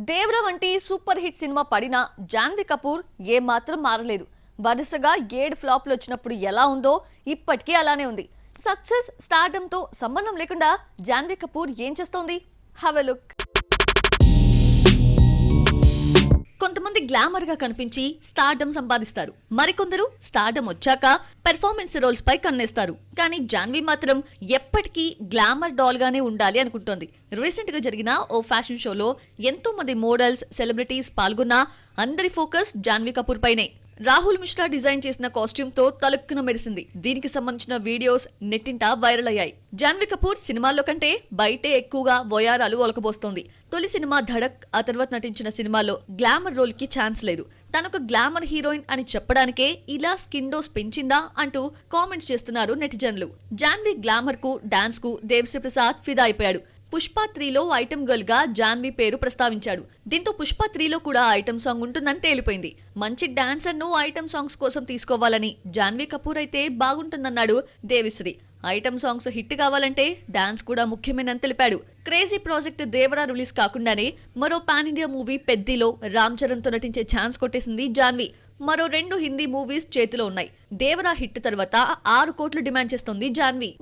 దేవర వంటి super hit cinema పడినా జాన్వీ కపూర్ ఏమాత్రం మారలేదు. వరుసగా 7 ఫ్లాప్లు వచ్చినప్పుడు ఎలా ఉందో ఇప్పటికీ అలానే ఉంది. సక్సెస్ స్టార్డమ్ తో సంబంధం లేకుండా జాన్వీ కపూర్ ఏం చేస్తోంది? Have a look. కొంతమంది గ్లామర్ గా కనిపించి స్టార్డమ్ సంపాదిస్తారు. మరికొందరు స్టార్డమ్ వచ్చాక పెర్ఫార్మెన్స్ రోల్స్ పై కన్నేస్తారు. కానీ జాన్వీ మాత్రం ఎప్పటికీ గ్లామర్ డాల్ గానే ఉండాలి అనుకుంటోంది. రీసెంట్ గా జరిగిన ఓ ఫ్యాషన్ షోలో ఎంతో మంది మోడల్స్, సెలబ్రిటీస్ పాల్గొన్నా అందరి ఫోకస్ జాన్వీ కపూర్ పైనే. రాహుల్ మిశ్రా డిజైన్ చేసిన కాస్ట్యూమ్ తో తలుక్కున మెరిసింది. దీనికి సంబంధించిన వీడియోస్ నెట్టింట వైరల్ అయ్యాయి. జాన్వీ కపూర్ సినిమాల్లో కంటే బయటే ఎక్కువగా వయారాలు ఒలకబోస్తోంది. తొలి సినిమా ధడక్, ఆ తర్వాత నటించిన సినిమాల్లో గ్లామర్ రోల్ కి ఛాన్స్ లేదు. తనొక గ్లామర్ హీరోయిన్ అని చెప్పడానికే ఇలా స్కిన్ డోస్ పెంచిందా అంటూ కామెంట్స్ చేస్తున్నారు నెటిజన్లు. జాన్వీ గ్లామర్ కు, డాన్స్ కు దేవిశ్రీ ప్రసాద్ ఫిదా అయిపోయాడు. పుష్ప 3లో ఐటమ్ గర్ల్ గా జాన్వీ పేరు ప్రస్తావించాడు. దీంతో పుష్ప 3లో కూడా ఐటమ్ సాంగ్ ఉంటుందని తేలిపోయింది. మంచి డాన్సర్ ను ఐటమ్ సాంగ్స్ కోసం తీసుకోవాలని జాన్వీ కపూర్ అయితే బాగుంటుందన్నాడు దేవిశ్రీ. ఐటమ్ సాంగ్స్ హిట్ కావాలంటే డాన్స్ కూడా ముఖ్యమేనని తెలిపాడు. క్రేజీ ప్రాజెక్ట్ దేవరా రిలీజ్ కాకుండానే మరో పాన్ ఇండియా మూవీ పెద్దిలో రామ్ చరణ్ తో నటించే ఛాన్స్ కొట్టేసింది జాన్వీ. మరో 2 హిందీ మూవీస్ చేతిలో ఉన్నాయి. దేవరా హిట్ తర్వాత 6 కోట్లు డిమాండ్ చేస్తోంది జాన్వీ.